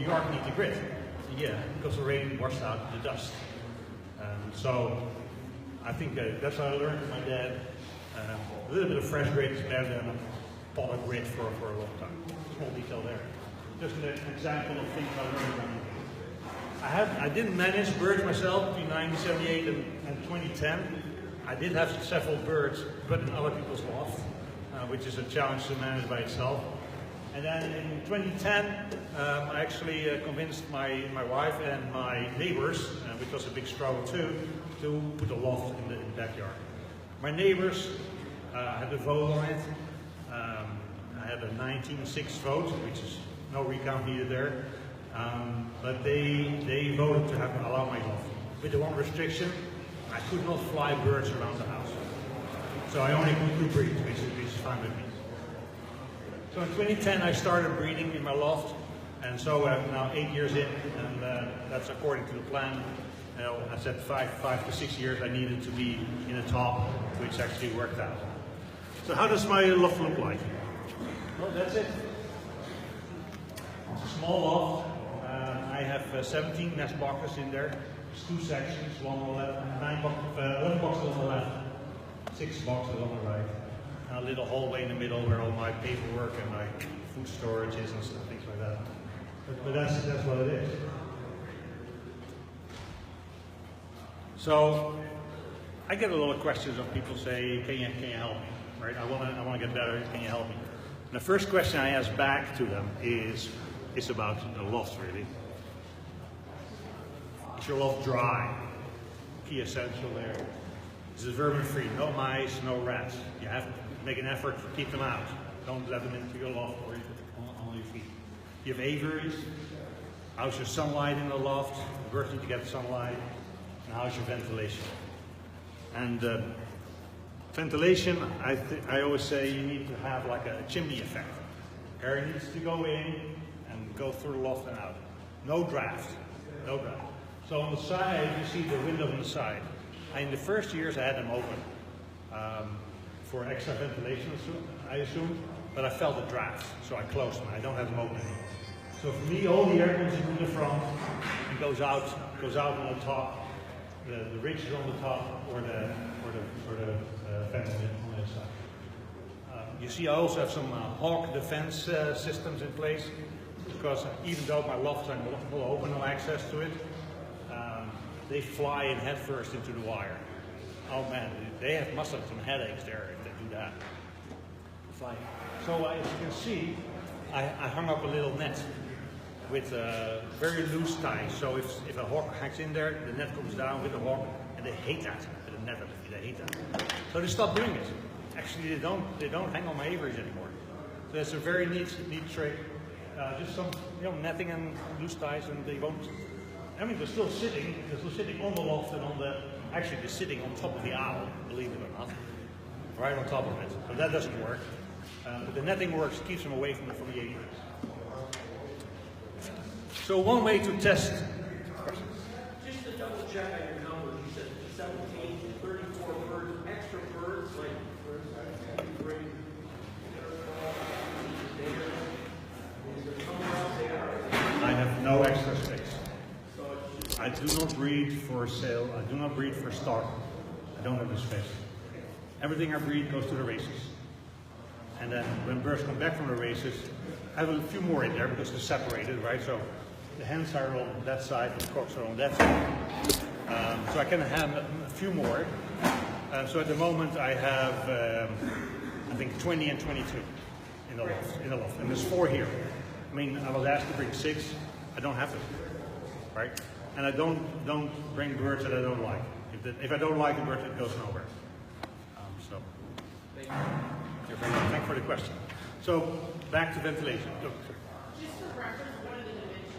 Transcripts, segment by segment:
York need the grid. Yeah, because the rain washed out the dust. So I think that's what I learned from my dad. A little bit of fresh grit is better than a pot of grit for a long time. Small detail there. Just an example of things I learned around here. I didn't manage birds myself between 1978 and 2010. I did have several birds, but in other people's loft, which is a challenge to manage by itself. And then in 2010, I actually convinced my wife and my neighbors, which was a big struggle too, to put a loft in the backyard. My neighbors had a vote on it. I had a 19-6 vote, which is no recount needed there. But they voted to allow my loft. With the one restriction, I could not fly birds around the house. So I only could breed, which is fine with me. So in 2010 I started breeding in my loft, and so I'm now 8 years in, and that's according to the plan. You know, I said 5 to 6 years I needed to be in a top, which actually worked out. So how does my loft look like? Well, that's it. It's a small loft. I have 17 nest boxes in there. There's 2 sections, one on the left, 11 boxes on the left, 6 boxes on the right. And a little hallway in the middle where all my paperwork and my food storage is and stuff, things like that. But that's what it is. So I get a lot of questions of people say, can you help me? Right? I want to get better. Can you help me? And the first question I ask back to them is about the loft, really. Is your loft dry? Key essential there. Is it vermin free? No mice, no rats. You have to make an effort to keep them out. Don't let them into your loft or on your feet. You have aviaries. How's your sunlight in the loft? The birds need to get sunlight. And how's your ventilation? And ventilation, I always say you need to have like a chimney effect. Air needs to go in and go through the loft and out. No draft. No draft. So on the side, you see the window on the side. In the first years, I had them open for extra ventilation, I assume, but I felt a draft, so I closed them. I don't have them open anymore. So for me, all the air comes in the front and goes out on the top. The ridge is on the top, or the fence on the other side. You see, I also have some hawk defense systems in place, because even though my lofts are not open, no access to it, they fly in head first into the wire. Oh man, they must have some headaches there if they do that. Fly. So as you can see, I hung up a little net with very loose ties. So if a hawk hangs in there, the net comes down with the hawk, and they hate that. The net, they hate that. So they stopped doing it. Actually, they don't hang on my aviaries anymore. So it's a very neat trick. Just some netting and loose ties, and they won't. I mean, they're still sitting on the loft and actually they're sitting on top of the owl, believe it or not, right on top of it. So that doesn't work. But the netting works, keeps them away from the aviaries. So one way to test. Just to double check on your numbers, you said 17 to 34 birds, extra birds, like birds, I have no extra space. I do not breed for sale. I do not breed for stock. I don't have the space. Everything I breed goes to the races. And then when birds come back from the races, I have a few more in there because they're separated, right? So the hens are on that side, the cocks are on that side. So I can have a few more. So at the moment I have, I think 20 and 22 in the loft. And there's 4 here. I mean, I was asked to bring 6. I don't have to, right? And I don't bring birds that I don't like. If I don't like a bird, it goes nowhere. So, thank you very much. Thanks for the question. So, back to ventilation. Just for reference, what are the dimensions?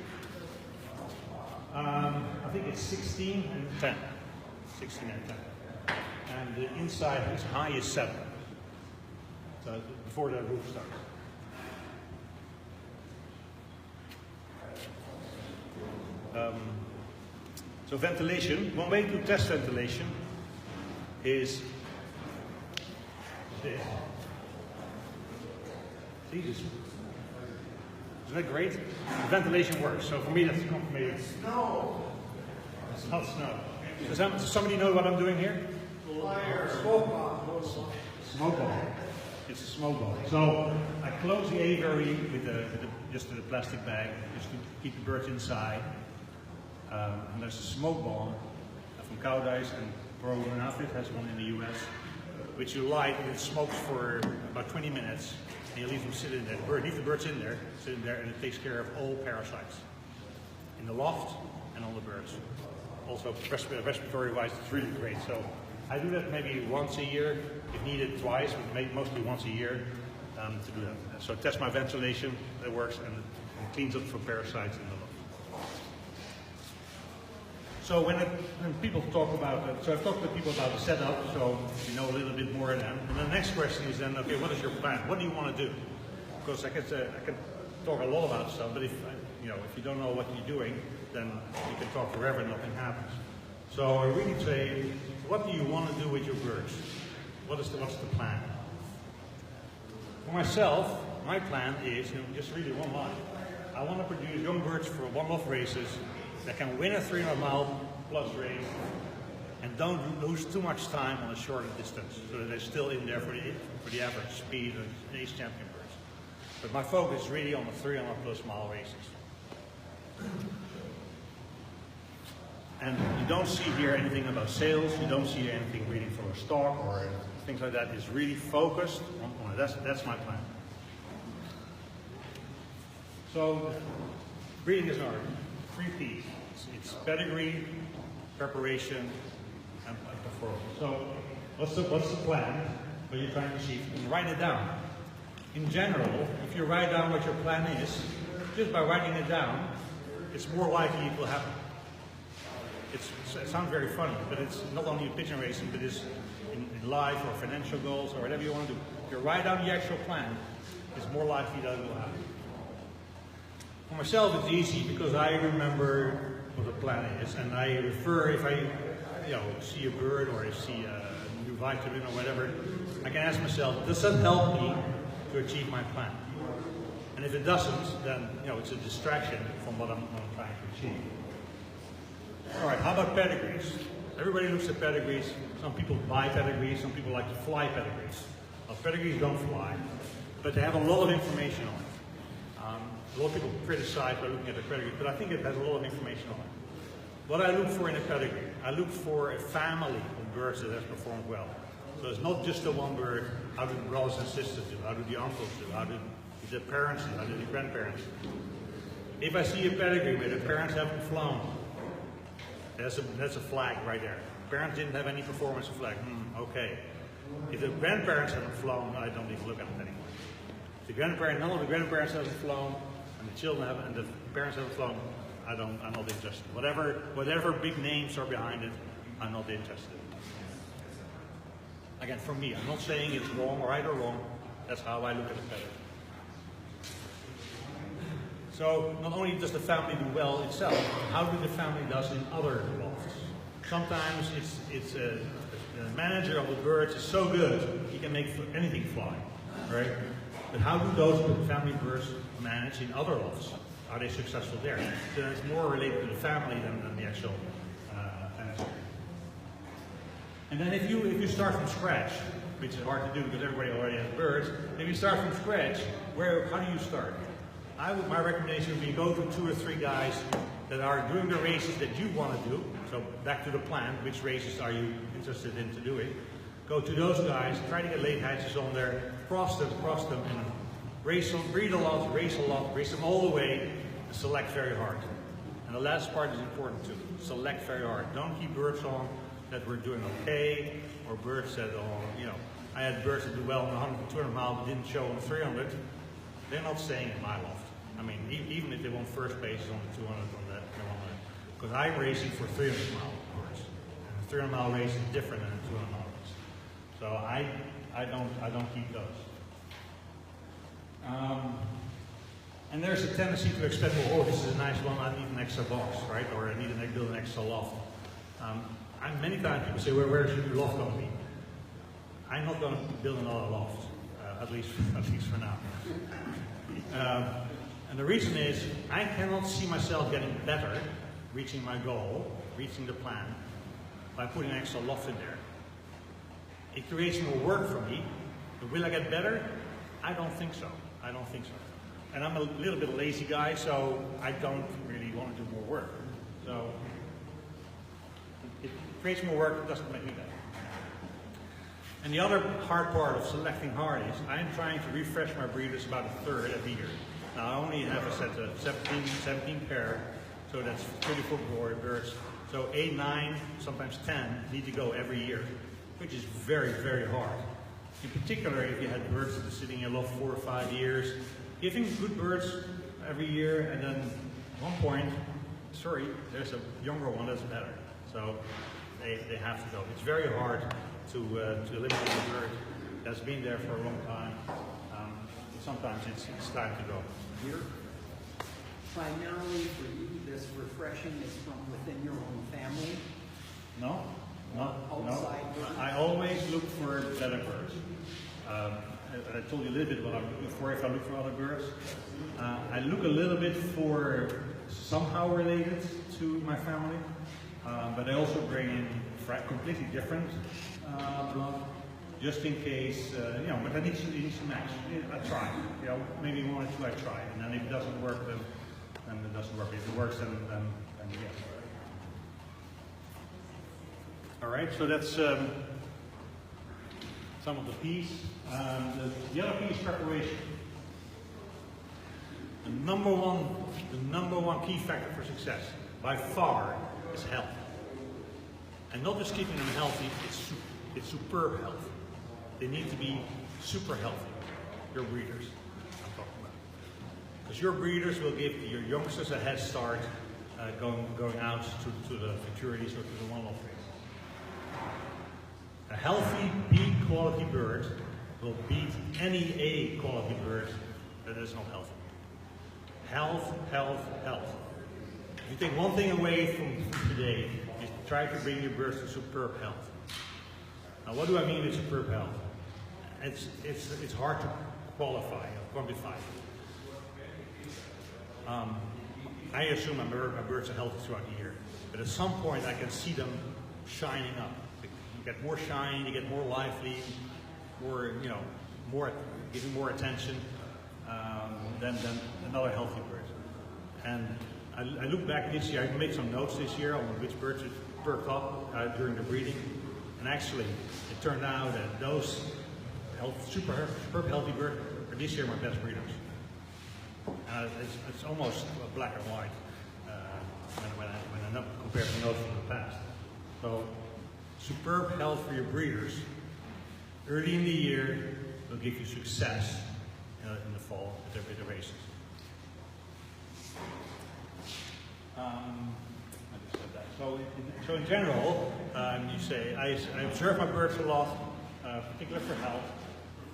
I think it's 16 and 10. 16 and 10. And the inside is high is 7. So before the roof starts. So ventilation, one way to test ventilation is this. See this? Isn't that great? The ventilation works. So for me, that's confirmation. No. It's not snow. Does somebody know what I'm doing here? Liar. Smoke bomb. Smoke bomb. It's a smoke bomb. So I close the aviary with just with a plastic bag, just to keep the birds inside. And there's a smoke bomb from Cowdice, and Proven Outfit has one in the US, which you light and it smokes for about 20 minutes, and you leave them sit in there. Leave the birds in there, sit in there, and it takes care of all parasites in the loft and on the birds. Also, respiratory-wise, it's really great. So I do that maybe once a year, if needed twice, but maybe mostly once a year to do that. So test my ventilation, that works, and it cleans up for parasites in the loft. So when people talk about, so I've talked to people about the setup, so you know a little bit more of them. And the next question is then, okay, what is your plan? What do you want to do? Because I can talk a lot about stuff, but if you don't know what you're doing, then you can talk forever and nothing happens. So I really say, what do you want to do with your birds? What's the plan? For myself, my plan is just really one line. I want to produce young birds for one-off races that can win a 300-mile plus race and don't lose too much time on a shorter distance, so that they're still in there for the average speed of ace champion birds. But my focus is really on the 300 plus mile races. And you don't see here anything about sales, you don't see anything really from a stock or things like that. It's really focused on it. That's my plan. So, breeding is an art. 3 P's. It's pedigree, preparation, and performance. So, what's the plan? What you're trying to achieve? And write it down. In general, if you write down what your plan is, just by writing it down, it's more likely it will happen. It sounds very funny, but it's not only in pigeon racing, but it's in life or financial goals or whatever you want to do. If you write down the actual plan, it's more likely that it will happen. For myself, it's easy because I remember what the plan is, and I refer, if I see a bird or I see a new vitamin or whatever, I can ask myself, does that help me to achieve my plan? And if it doesn't, then it's a distraction from what I'm trying to achieve. All right, how about pedigrees? Everybody looks at pedigrees. Some people buy pedigrees, some people like to fly pedigrees. Well, pedigrees don't fly, but they have a lot of information on it. A lot of people criticize by looking at the pedigree, but I think it has a lot of information on it. What I look for in a pedigree, I look for a family of birds that has performed well. So it's not just the one bird. How do the brothers and sisters do? How do the uncles do? How do the parents do? How do the grandparents do? If I see a pedigree where the parents haven't flown, that's a flag right there. Parents didn't have any performance flag. Okay. If the grandparents haven't flown, I don't even look at it anymore. If none of the grandparents haven't flown, and the children haven't, and the parents haven't flown, I'm not interested. Whatever big names are behind it, I'm not interested. Again, for me, I'm not saying it's wrong, right or wrong. That's how I look at the pedigree. So not only does the family do well itself, how do the family does in other lofts? Sometimes it's the manager of the birds is so good he can make anything fly, right? But how do those family birds manage in other lofts? Are they successful there? So it's more related to the family than the actual manager. And then if you start from scratch, which is hard to do because everybody already has birds, if you start from scratch, how do you start? My recommendation would be go to 2 or 3 guys that are doing the races that you want to do. So back to the plan, which races are you interested in to doing? Go to those guys, try to get late hatches on there, cross them, and race them, breed a lot, race them all the way, and select very hard. And the last part is important too. Select very hard. Don't keep birds on that were doing okay, or birds that, I had birds that do well on 100, 200 miles, but didn't show on 300. They're not staying in my loft. I mean, even if they won first place on the 200 on that, because I'm racing for 300 mile birds. And a 300 mile race is different than a 200 mile race. So I don't keep those. And there's a tendency to expect, well, oh, this is a nice one, I need an extra box, right? Or I need to build an extra loft. Many times people say, well, where should your loft going to be? I'm not going to build another loft, at least for now. And the reason is, I cannot see myself getting better, reaching my goal, reaching the plan, by putting extra loft in there. It creates more work for me, but will I get better? I don't think so. I don't think so. And I'm a little bit lazy guy, so I don't really want to do more work. So it creates more work, it doesn't make me better. And the other hard part of selecting hard is I'm trying to refresh my breeders about a third every year. Now I only have a set of 17 pair, so that's 34 birds. So 8, 9, sometimes 10 need to go every year, which is very, very hard. In particular, if you had birds that are sitting in your loft 4 or 5 years, giving good birds every year, and then at one point, sorry, there's a younger one that's better. So they have to go. It's very hard to eliminate a bird that's been there for a long time. Sometimes it's time to go. Here, primarily for you, this refreshing is from within your own family. No. Outside birds? I always look for better birds. I told you a little bit what I'm looking for if I look for other birds. I look a little bit for somehow related to my family, but I also bring in completely different blood, just in case, but I need to match. I try, maybe 1 or 2 I try, and then if it doesn't work, then it doesn't work. If it works, then yes. All right, so that's some of the P's. The other P is preparation. The number one key factor for success, by far, is health. And not just keeping them healthy, it's superb health. They need to be super healthy, your breeders, I'm talking about. Because your breeders will give your youngsters a head start going out to the futurities or to the one-off races. A healthy B quality bird will beat any A quality bird that is not healthy. Health, health, health. If you take one thing away from today, is try to bring your birds to superb health. Now what do I mean with superb health? It's hard to quantify. I assume my birds are healthy throughout the year, but at some point I can see them shining up. You get more shine, you get more lively, more giving more attention than another healthy bird. And I look back this year. I made some notes this year on which birds it perked up during the breeding, and actually it turned out that those superb healthy birds are this year my best breeders. It's almost black and white when I compare the notes from the past. So superb health for your breeders early in the year will give you success in the fall with the races. I just said that. So in general, you say I observe my birds a lot, particularly for health.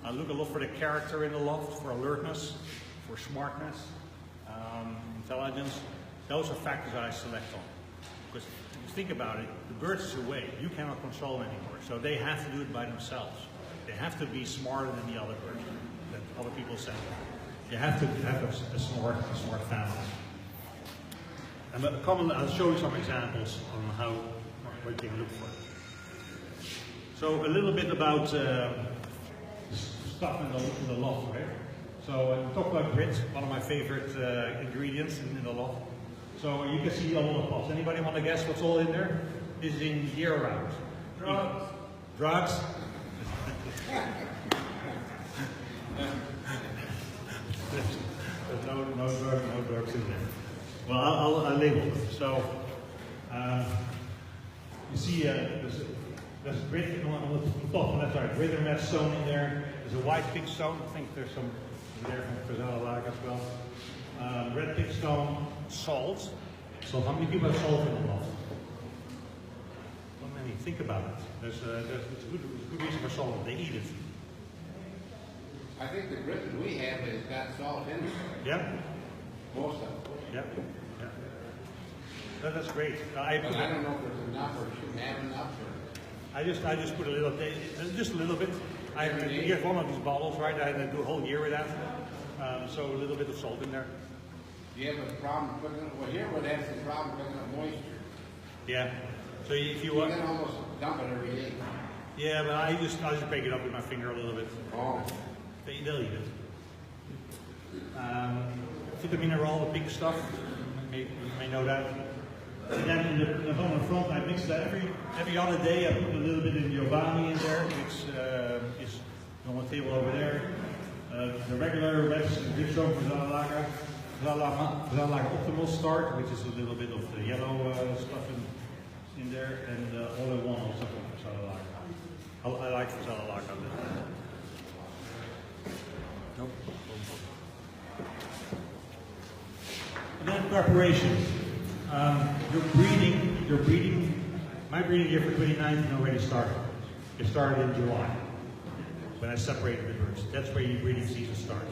I look a lot for the character in the loft, for alertness, for smartness, intelligence. Those are factors I select on. Because if you think about it, the birds is away. You cannot control them anymore. So they have to do it by themselves. They have to be smarter than the other birds, that other people say. You have to have a smart family. And I'll show you some examples on what you can look for. So a little bit about stuff in the loft, right? So talk about grit, one of my favorite ingredients in the loft. So you can see a lot of pots. Anybody want to guess what's all in there? This is in year round. Drugs. Drugs? There's no drugs in there. Well, I'll label them. So you see there's grit on the top on that side. Grit and that stone in there. There's a white pig stone. I think there's some there from Lag as well. Red pig stone, salt. So how many people have salt in the loft? Not many. Think about it. There's a good reason for salt. They eat it. I think the Britain we have has got salt in it. Yeah. Most of it. Yeah. That's great. But I don't know if there's enough or shouldn't have enough. Or... I just put a little, just a little bit. I get one of these bottles, right? I do a whole year with that. So a little bit of salt in there. Do you have a problem picking up, well, here would have some problem picking up moisture. Yeah. So if you You want, can almost dump it every day. yeah, but I just break it up with my finger a little bit. Oh. They'll eat it. Vitaminerol, the pink stuff. You may know that. And then in the on the front, I mix that every other day. I put a little bit of Giovanni in there, which is on the table over there. The regular red Dipstone Verzalager Optimal Start, which is a little bit of the yellow stuff in there, and all in one also from Verzalager. I like Verzalager. Nope. And then preparation. Your breeding, my breeding year for 2019 already started. It started in July, when I separated the birds. That's where your breeding season starts.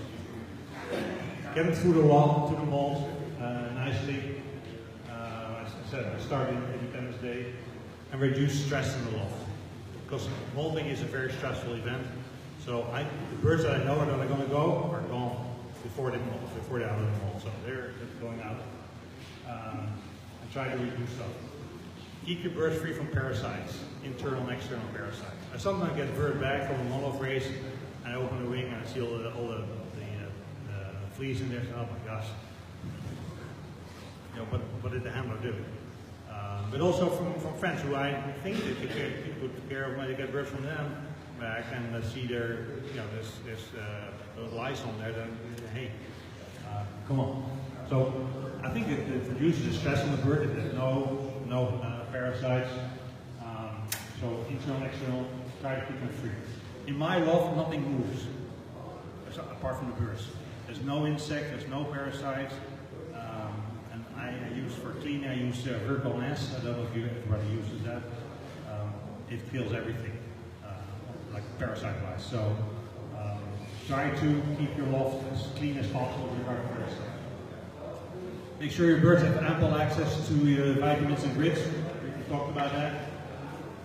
Get them through the wall, to the mold, nicely. As I said, I started Independence Day, and reduce stress in the loft. Because molding is a very stressful event. So the birds that I know are going to go are gone before they're out of the mold. So they're going out. And try to reduce stuff. Keep your birds free from parasites, internal and external parasites. I sometimes get a bird back from a Loft Race, and I open the wing and I see all the fleas in there. So, oh my gosh. You know, what did the handler do? But also from friends who I think that they took care of when they get birds from them back and see their, you know, there's those lice on there, then hey, come on. So I think it reduces the stress on the bird if there's no parasites. So internal and external, try to keep them free. In my loft, nothing moves apart from the birds. There's no insect, there's no parasites. And I use for cleaning, I use Vertical S. I don't know if everybody uses that. It kills everything, like parasite-wise. So try to keep your loft as clean as possible regarding parasites. Make sure your birds have ample access to vitamins and grits. We talked about that.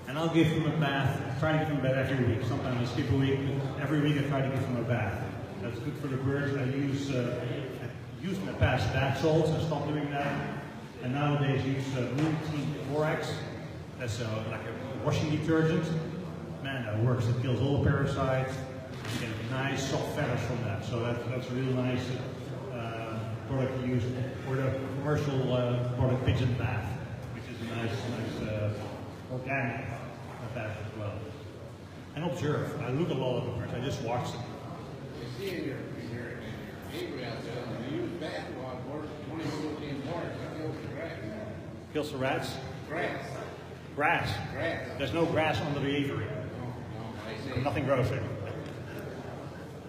And I'll give them a bath. I try to give them a bath every week. Sometimes I skip a week, but every week I try to give them a bath. That's good for the birds. I used in the past bath salts. I stopped doing that. And nowadays use routine borax. That's like a washing detergent. Man, that works. It kills all the parasites. You get nice soft feathers from that. So that's a really nice product to use, or the commercial product Pigeon bath, which is a nice organic bath as well. And observe. I look at a lot of the birds. I just watch them. You see in your neighbor out there, when you use bath water, 2014 water, it kills the grass. Kills the rats? Grass. Grass. Grass. There's no grass under the aviary. No, I say. Nothing grows there.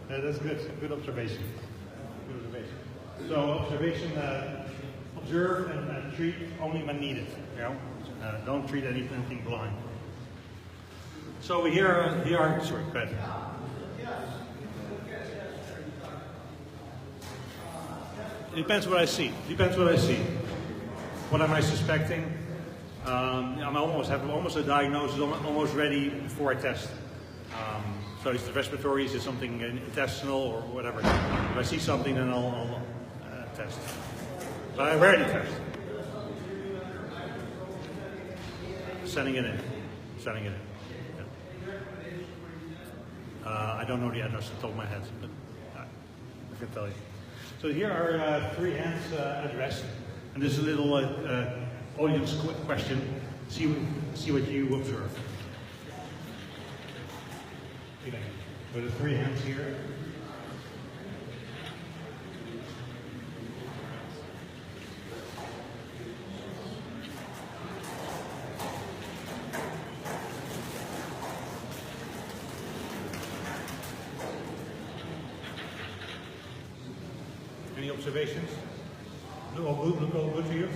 That's good. Good observation. Good observation. So observation, observe and treat only when needed. You know, don't treat anything blind. So here are sorry, go ahead. It depends what I see. What am I suspecting? I have almost a diagnosis, almost ready before I test. So is it respiratory? Is it something intestinal or whatever? If I see something, then I'll test. But I rarely test. Sending it in. Yeah. I don't know the address off the top of my head, but I can tell you. So here are 3 hands addressed, and there's a little audience question. See what you observe. With the 3 hands here. Any observations? Look all good to you?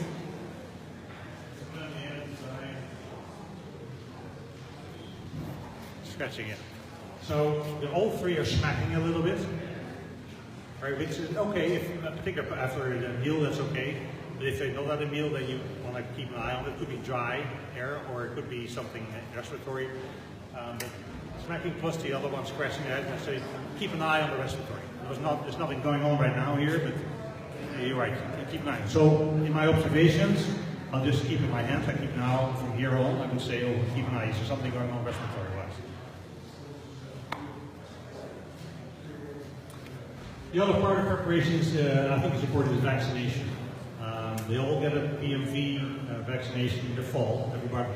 Scratching it. So all 3 are smacking a little bit. Right, which is okay, if particularly after a meal, that's okay. But if they're not at a meal, then you want to keep an eye on it. It could be dry air, or it could be something respiratory. But smacking plus the other one scratching their head, so keep an eye on the respiratory. There's nothing going on right now here, but you're right. keep an eye. So in my observations, I'll just keep in my hands. I keep now from here on. I can say, oh, keep an eye. Is there something going on respiratory-wise? The other part of preparations, I think is important, is vaccination. They all get a PMV vaccination in the fall. Everybody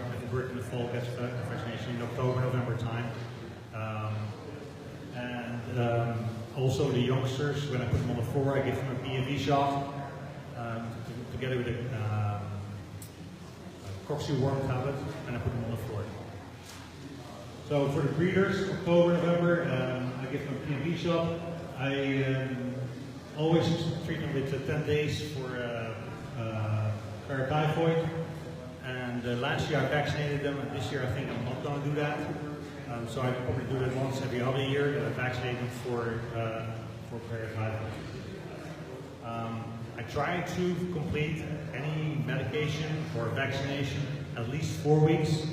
in the fall gets a vaccination in October, November time. Also the youngsters, when I put them on the floor, I give them a PMV shot together with a Coxy-worm tablet, and I put them on the floor. So for the breeders, October, November, I give them a PMV shot. I always treat them with 10 days for paratyphoid. And last year I vaccinated them, and this year I think I'm not going to do that. So I probably do that once every other year, that I vaccinate them for paratyphoid. I try to complete any medication or vaccination at least 4 weeks,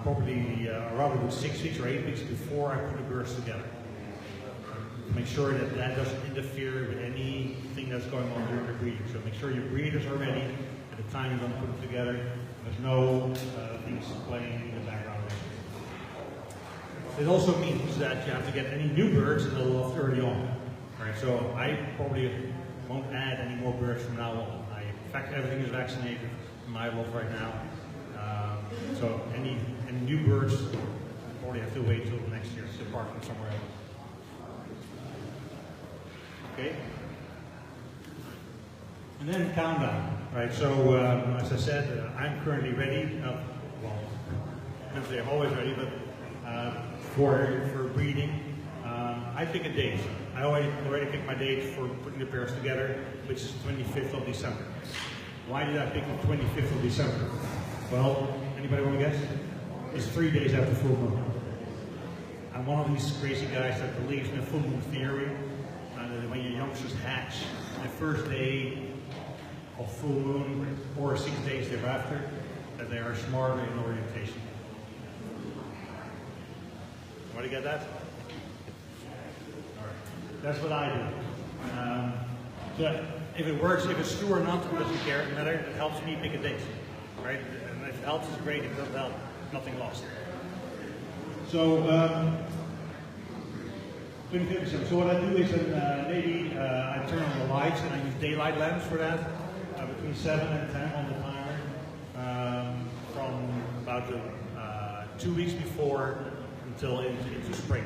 probably rather than 6 weeks or 8 weeks before I put the birds together. To make sure that that doesn't interfere with anything that's going on during the breeding. So make sure your breeders are ready at the time you're going to put them together. There's no things playing in the background. It also means that you have to get any new birds in the loft early on. Right, so I probably won't add any more birds from now on. In fact, everything is vaccinated in my loft right now. So any new birds, I probably have to wait till next year to park them somewhere else. Okay. And then countdown, right? So as I said, I'm currently ready. Well, mentally I'm always ready, but for breeding, I pick a date. I already picked my date for putting the pairs together, which is the 25th of December. Why did I pick the 25th of December? Well, anybody want to guess? It's 3 days after full moon. I'm one of these crazy guys that believes in the full moon theory. When your youngsters hatch, the first day of full moon or 6 days thereafter, that they are smarter in orientation. Want to get that? All right. That's what I do. So if it works, if it's true or not, it doesn't care. It matter. It helps me pick a date, right? And if it helps, it's great. If it doesn't help, nothing lost. So. 25th. So what I do is maybe I turn on the lights and I use daylight lamps for that, between 7 and 10 on the timer, from about 2 weeks before until into spring.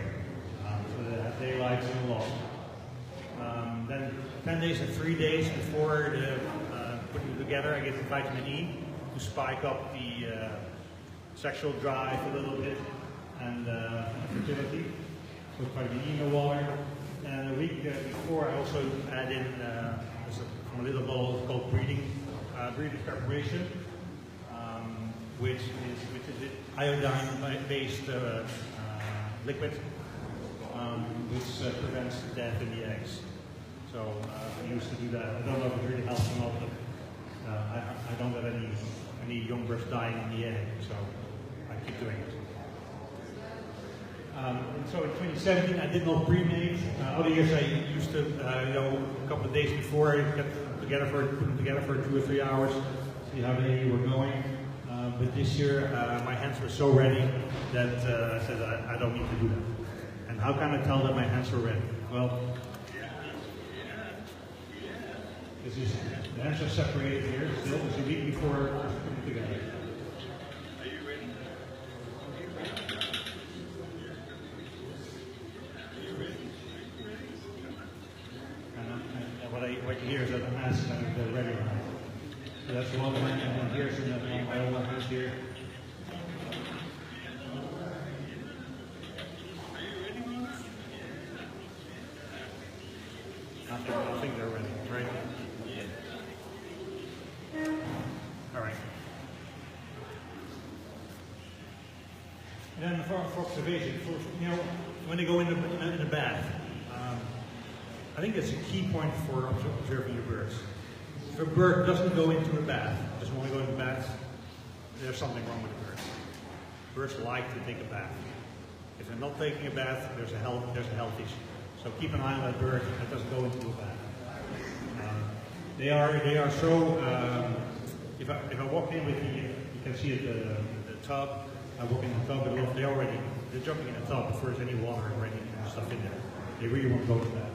So they have daylights in the loft. Then 10 days and 3 days before putting it together, I give them vitamin E to spike up the sexual drive a little bit and fertility. With vitamin E in the water. And a week before, I also add in from a little bottle called breeding preparation, which is iodine-based liquid, which prevents death in the eggs. So I used to do that. I don't know if it really helps or not, but I don't let any young birds dying in the egg, so I keep doing it. So in 2017, I did not pre-mate. Other years I used to, a couple of days before, I put them together for 2 or 3 hours, see how they were going. But this year, my hands were so ready that I said I don't need to do that. And how can I tell that my hands are ready? Well, the hands are separated here. Still, it's a week before I put them together. What you hear is that the mass is ready. So that's one hand, and then here's my other hand here. I think they're ready, right? All right. And then for observation, when they go in the bath. I think that's a key point for observing your birds. If a bird doesn't go into a bath, doesn't want to go into a bath, there's something wrong with the birds. Birds like to take a bath. If they're not taking a bath, there's a health issue. So keep an eye on that bird that doesn't go into a bath. They are so. If I walk in with you can see it, the tub. I walk in the tub, and they're jumping in the tub before there's any water or any stuff in there. They really want to go to that.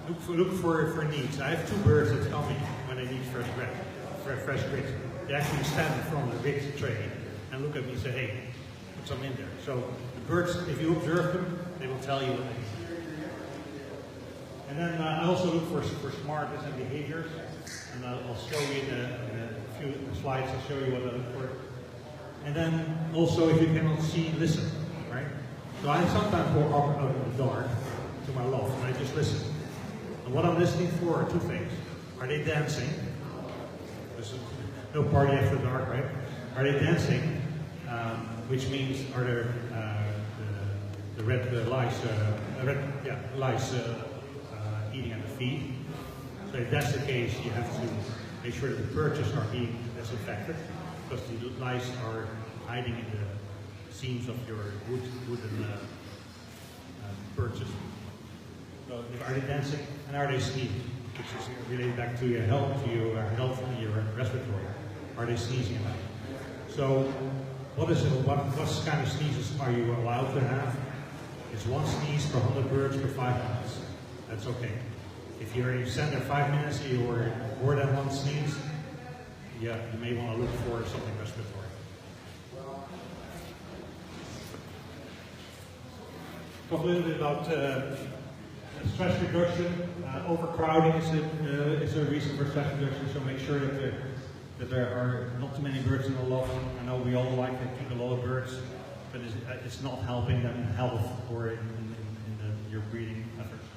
Look for needs. I have 2 birds that tell me when they need fresh grits. They actually stand in front of the grits tray and look at me and say, "Hey, put some in there." So the birds, if you observe them, they will tell you what they need. And then I also look for smartness and behaviors, and I'll show you in a few slides. I'll show you what I look for. And then also, if you cannot see, listen. Right? So I sometimes go out in the dark to my loft and I just listen. And what I'm listening for are 2 things. Are they dancing? There's no party after dark, right? Are they dancing? Which means are there the red lice eating at the feet? So if that's the case, you have to make sure that the perches are being disinfected, because the lice are hiding in the seams of your wooden perches. So are they dancing and are they sneezing? Which is related back to your health, and your respiratory. Are they sneezing at night? So what kind of sneezes are you allowed to have? It's 1 sneeze per 100 birds per 5 minutes. That's okay. If you send there 5 minutes or more than 1 sneeze, yeah, you may want to look for something respiratory. Talk a little bit about stress reduction. Overcrowding is a reason for stress reduction, so make sure that there are not too many birds in the loft. I know we all like to keep a lot of birds, but it's not helping them in health or in your breeding efforts.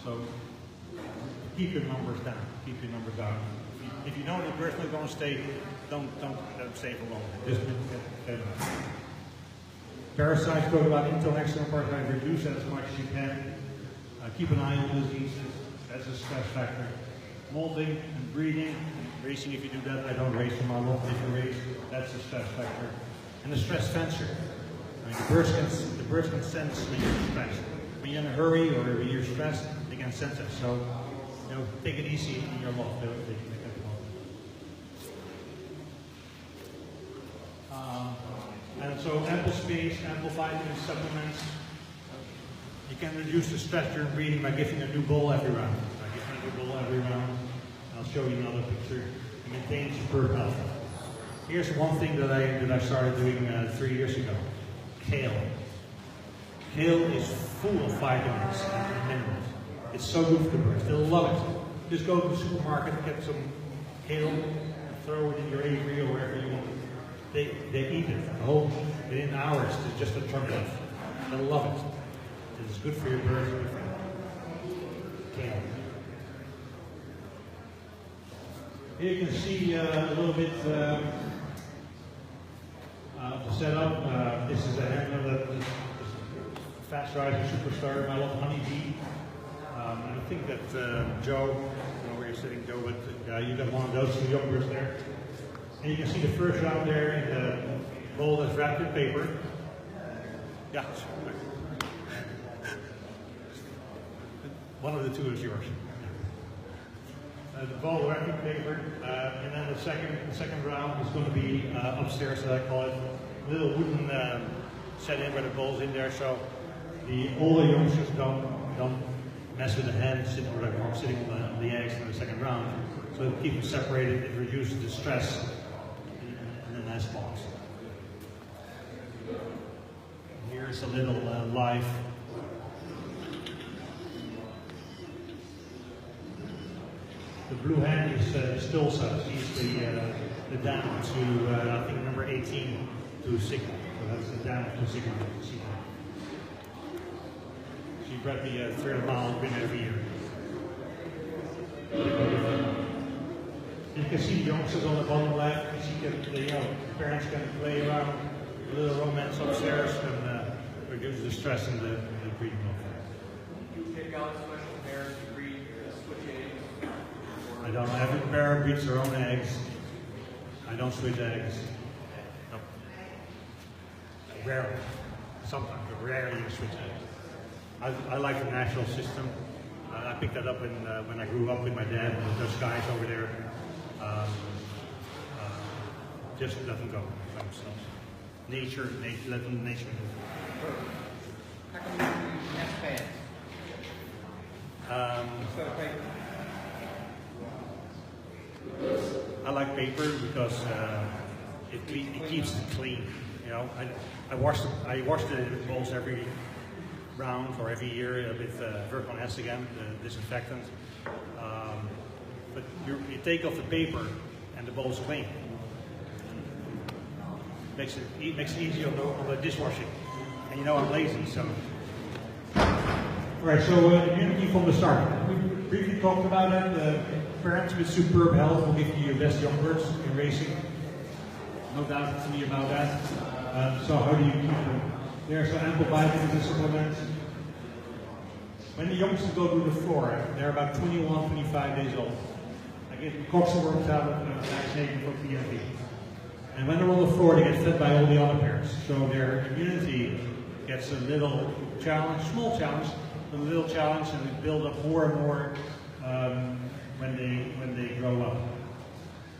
So keep your numbers down. Keep your numbers down. If you know the birds are going to stay, don't let them stay for long. Just get them out. Parasites, talk about internal and external parasites, reduce that as much as you can. Keep an eye on diseases, that's a stress factor. Molting and breeding, racing, if you do that, I don't race from my loft. If you race, that's a stress factor. And the stress fencer. I mean, the birds can sense when you're stressed. When you're in a hurry or when you're stressed, they can sense it. So, take it easy in your loft. They can and so ample space, ample vitamins, supplements. You can reduce the stress during breeding by giving a new bowl every round. I'll show you another picture. It maintains bird health. Here's one thing that I started doing 3 years ago. Kale. Kale is full of vitamins and minerals. It's so good for the birds. They'll love it. Just go to the supermarket, get some kale, throw it in your aviary or wherever you want. They eat it within hours. It's just a chunk of. They'll love it. It's good for your birds and your friends. Kale. Here you can see a little bit of the setup. This is a handler that is fast rising superstar. I love honeybee. I think that Joe, I don't know where you're sitting, Joe, but you got one of those 2 young birds there. And you can see the first round there in the bowl that's wrapped in paper. Yeah. One of the 2 is yours. The bowl wrapped in paper, and then the second round is going to be upstairs, as I call it. A little wooden set in where the bowl's in there, so the older youngsters don't mess with the hen sitting on the eggs in the second round. So to keep them separated, it reduces the stress in the nest box. Here's a little live. The blue hen is Tulsa. She's the dam to, I think, number 18 to Sigma. So that's the dam to Sigma. She bred the 300-mile win every year. You can see the youngsters on the bottom left. You see the parents can play around, a little romance upstairs, and reduce the stress in the breeding loft. You pick out special pairs to breed, switch eggs. I don't. Every pair breeds their own eggs. I don't switch eggs. No. Rarely. Sometimes, but rarely you switch eggs. I like the natural system. I picked that up when I grew up with my dad and the Dutch guys over there. Just let them go. Nature, let them nature. How come you use pads instead of paper? I like paper because it keeps it clean. You know, I wash the bowls every round or every year with Vercon S again, the disinfectant. But you take off the paper and the bowl's clean. Makes it easier on the dishwashing. And you know I'm lazy, so. Alright, so immunity from the start. We briefly talked about it. Parents with superb health will give you your best young birds in racing. No doubt to me about that. So how do you keep them? There are some ample vitamins and supplements. When the youngsters go to the floor, they're about 21, 25 days old. I give them coccyworm tablet and vaccination for PMV. And when they're on the floor, they get fed by all the other parents. So their immunity gets a little challenge, small challenge, but a little challenge, and they build up more and more when they grow up.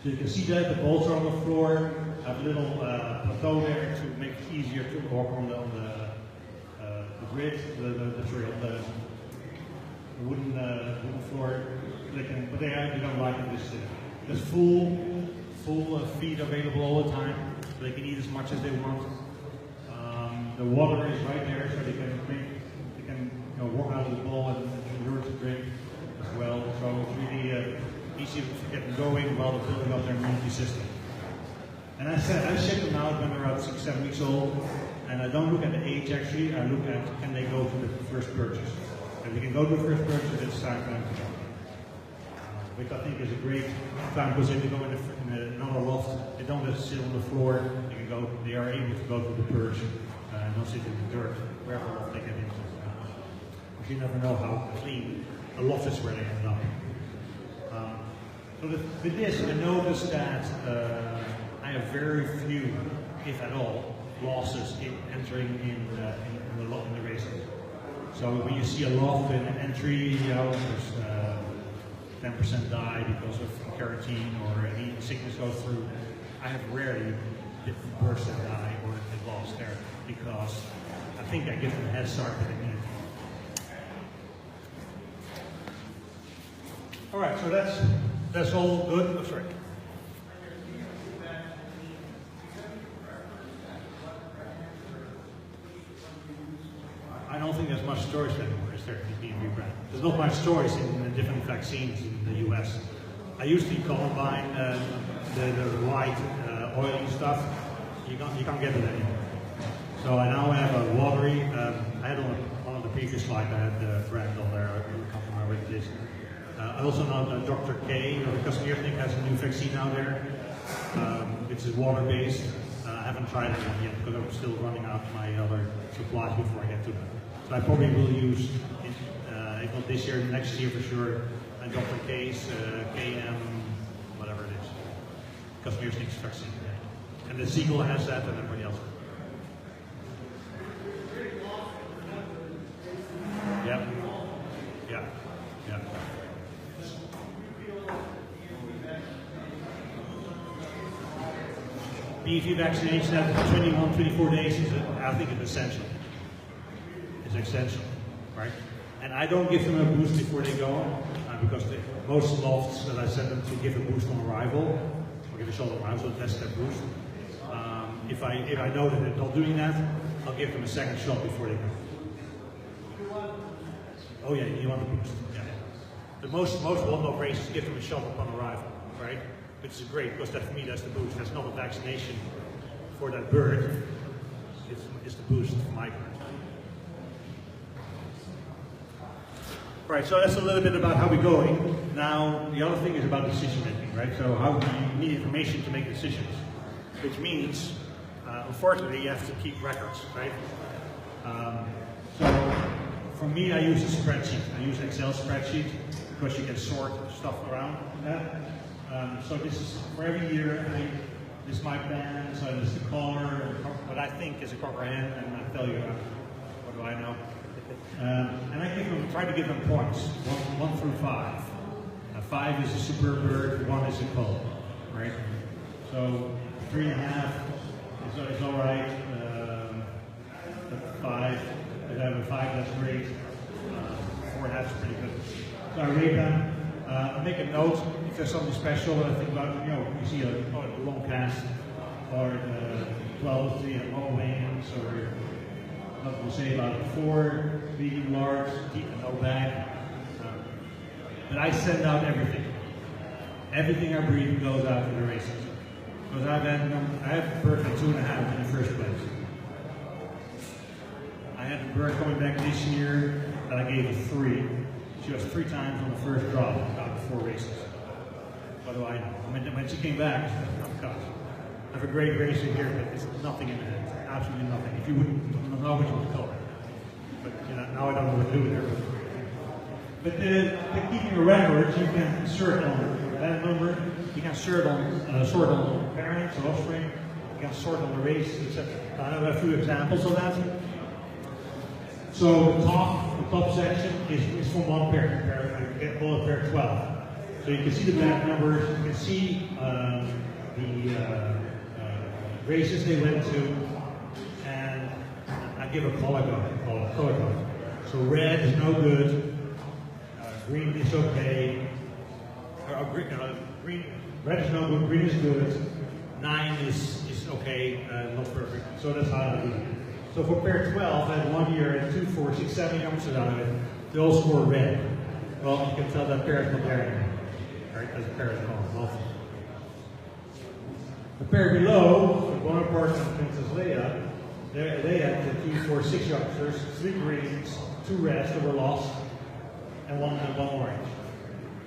So you can see that the balls are on the floor, have a little plateau there to make it easier to walk on the grid, the wooden floor. But they don't like it. There's full feed available all the time, so they can eat as much as they want. The water is right there, so they can walk out of the bowl and enjoy to drink as well. So it's really easy to get them going while they're building up their immunity system. And I check them out when they're about 6, 7 weeks old, and I don't look at the age actually. I look at can they go to the first purchase. If they can go to the first purchase, it's time for them to go. Which I think is a great time because if they go in another loft, they don't just sit on the floor. They are able to go to the perch and not sit in the dirt wherever loft they get into. Because you never know how clean a loft is where they end up. So with this, I noticed that I have very few, if at all, losses in entering in the racing. So when you see a loft in an entry, there's 10% die because of carotene or any sickness goes through. I have rarely hit the birds that die or get lost there because I think I give them a head start with immunity. All right, so that's all good. Oh, sorry. I don't think there's much choice anymore, is there, in the PMV brand? There's not much choice in the different vaccines in the US. I usually combine the white oily stuff. You can't get it anymore. So I now have a watery, I had on the previous slide, I had the brand on there, I can't remember what it is. I also know that Dr. K, because Meertnik has a new vaccine out there. It's water-based. I haven't tried it yet because I'm still running out of my other supplies before I get to that. So I probably will use, if not this year, next year for sure, and Dr. K's, KM, whatever it is. Because Meertnik's vaccine. And the Siegel has that and everybody else. Yeah. Yeah. Yeah. PMV vaccination after 21, 24 days is, I think, is essential. It's essential, right? And I don't give them a boost before they go, because most lofts that I send them to give a boost on arrival, or give a shot on arrival, so that's their boost. If I know that they're not doing that, I'll give them a second shot before they go. Oh yeah, you want the boost. Yeah. The most one-off races give them a shot upon arrival, right? Which is great because that, for me, that's the boost. That's not a vaccination for that bird. It's the boost for my bird. Right, so that's a little bit about how we're going. Now, the other thing is about decision making, right? So how do you need information to make decisions? Which means, unfortunately, you have to keep records, right? So for me, I use a spreadsheet. I use Excel spreadsheet because you can sort stuff around that. So this is for every year. This is my band, so this is the color, what I think is a cocker hen, and I tell you, what do I know? And I try to give them points, one through 5. 5 is a superb bird, 1 is a cull, right? So 3.5 is all right. 5, if I have a 5, that's great. 4.5 is pretty good. So I rate them. I make a note if there's something special that I think about. You know, you see a long cast or 12 low wings, or what we say about 4 medium large, deep and no bag. But I send out everything. Everything I breed goes out to the races. Because I had a bird at 2.5 in the first place. I had a bird coming back this year that I gave a 3. She was 3 times on the first drop, about 4 races. What do I know? When she came back, oh gosh, I have a great racer here, but there's nothing in the head. Absolutely nothing. If you wouldn't know which one to color. But you know, now I don't know what to do with her. But keeping a record, you can sort on that number, you can sort on parents or offspring, you can sort on the race, etc. I have a few examples of that. So the top section is from one pair. I get bullet pair 12. So you can see the back numbers, you can see the races they went to, and I give a color code. So red is no good. Green is okay. Red is no good. Green is good. 9 is okay. Not perfect. So that's how I do it. So for pair 12, I had 1 year and 2, 4, 6, 7 youngsters out of it. They all score red. Well, you can tell that pair is not there anymore. Right? As a pair is gone. The pair below, Bonaparte and Princess Leia, they had 2, 4, 6 youngsters, 3 greens, 2 reds that were lost, and one orange.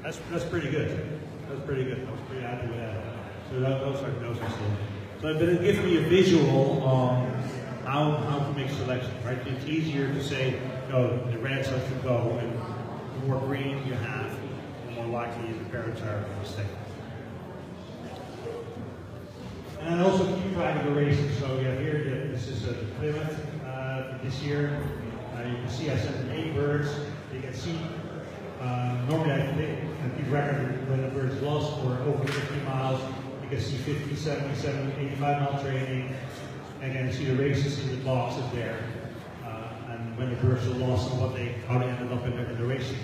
That's pretty good. That's pretty good. I was pretty happy with that. So those are still. So but it gives me a visual on how to make selection, right? It's easier to say, no, the reds have to go, and the more green you have, the more likely the parents are a mistake. And I also keep track of the races. So you have here, this is a Plymouth this year. You can see I sent 8 birds. You can see normally I keep record when the bird's lost or over 50 miles. You can see 50, 70, 85 mile training. And then you see the races in the boxes there. And when the birds are lost and how they ended up in the racing.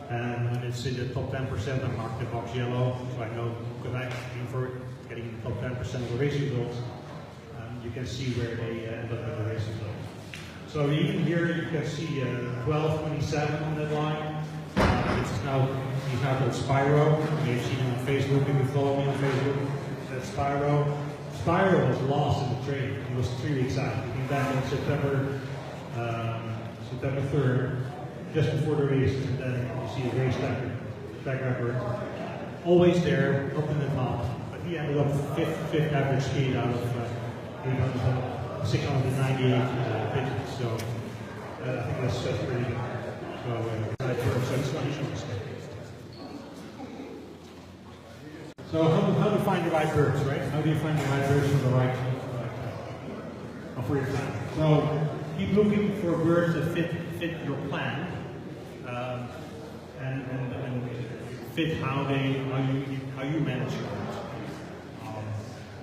And when it's in the top 10%, I mark the box yellow. So I know, because I aim for getting in the top 10% of the racing results. You can see where they end up in the racing results. So even here you can see 12:27 on that line. He's now called Spyro. You've seen him on Facebook. If you follow me on Facebook, that's Spyro. Spyro was lost in the training. He was 3 weeks out. He came back on September 3rd, just before the race, and then you see a race track record. Always there, up in the top. But he ended up fifth average speed out of 698 pigeons. So I think that's pretty good. So how to find the right birds, right? How do you find the right birds for the right for your plan? So keep looking for birds that fit your plan and fit how you manage your birds.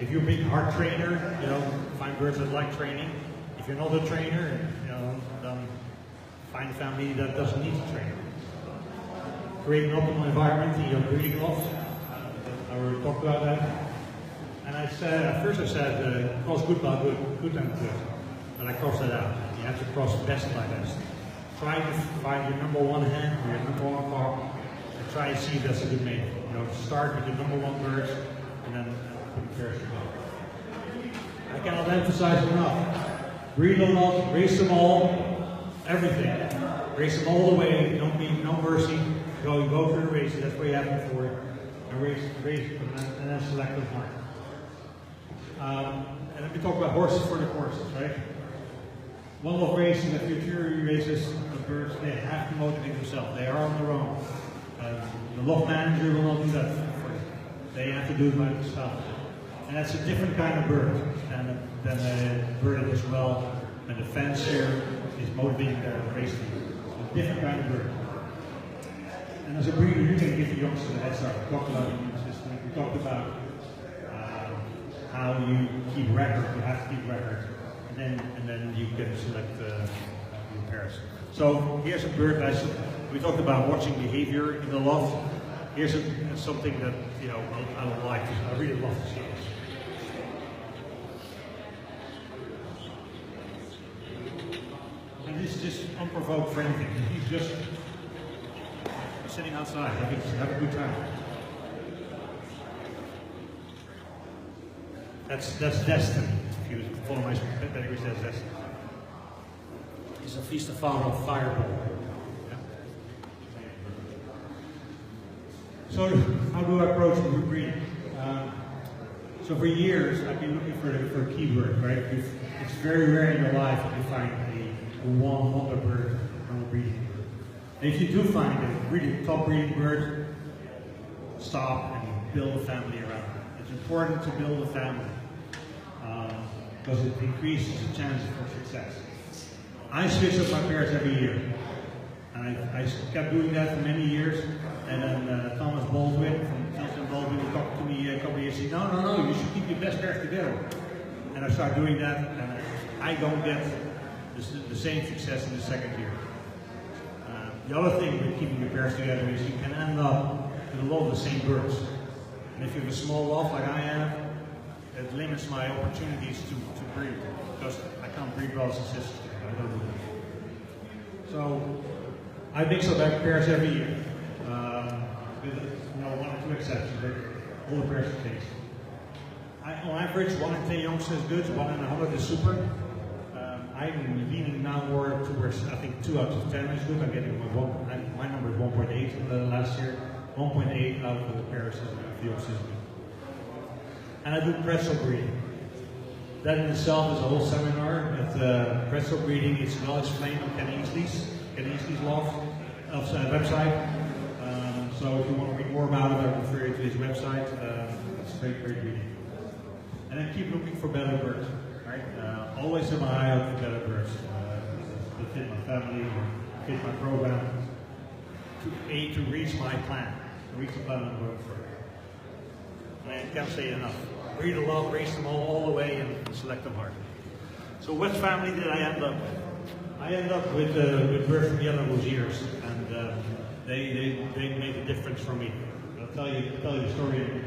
If you're a big heart trainer, find birds that like training. If you're not a trainer, then find a family that doesn't need to train. Create an optimal environment in your breeding loft. I already talked about that. And I said, at first I said, cross good by good and good. But I crossed that out. You have to cross best by best. Try to find your number 1 hen or your number 1 cock, and try to see if that's a good mate. Start with the number 1 birds, and then put the pairs together. I cannot emphasize enough. Breed them all, race them all, everything. Race them all the way, don't be no mercy. You go through the races, that's what you have them for. And race and then select them hard. And then we talk about horses for the courses, right? One Loft Racing, the future races, the birds, they have to motivate themselves. They are on their own. The loft manager will not do that for you. They have to do it by themselves. And that's a different kind of bird than a bird that is well And the fence here is motivating their racing. A different kind of bird. And as a breeder, you can give the youngsters a head start. We talked about the immune system. We talked about how you keep record. You have to keep record, and then you can select your pairs. So here's a bird lesson. We talked about watching behavior in the loft. Here's something that I like. I really love to see this. And this is just unprovoked for anything. He's just sitting outside, have a good time. That's destiny. If you follow my Pedigrees, that's destiny. It's a feast of fireball. Yeah. So how do I approach breeding? So for years I've been looking for a keyword, right? It's very rare in your life that you find a one wonder bird from a breeding bird. And if you do find a really top breeding bird, stop and build a family around it. It's important to build a family because it increases the chances for success. I switch up my pairs every year. And I kept doing that for many years. And then Thomas Baldwin from Johnson Baldwin talked to me a couple of years ago, no, you should keep your best pairs together. And I started doing that, and I don't get the same success in the second year. The other thing with keeping your pairs together is you can end up with a lot of the same birds. And if you have a small loft like I have, it limits my opportunities to breed, because I can't breed brothers and sisters together. I don't do that. So I mix up pairs every year, with one or two exceptions, but all the pairs are taste. On average, 1 in 10 youngsters is good, 1 in 100 is super. I'm leaning now more towards, I think 2 out of 10 is good. I'm getting my number is 1.8 last year. 1.8 out of the pairs of youngsters is good. And I do pretzel breeding. That in itself is a whole seminar. But pretzel breeding is well explained on Ken Easley's Loft website. So if you want to read more about it, I refer you to his website. It's great reading. And then keep looking for better birds. Right? Always have my eye out for better birds. To fit my family, fit my program. To reach my plan. To reach the plan I'm going for. And I can't say it enough. Breed a lot, race them all the way, and select them hard. So what family did I end up with? I ended up with birds from Yellow years, and they made a difference for me. I'll tell you the story.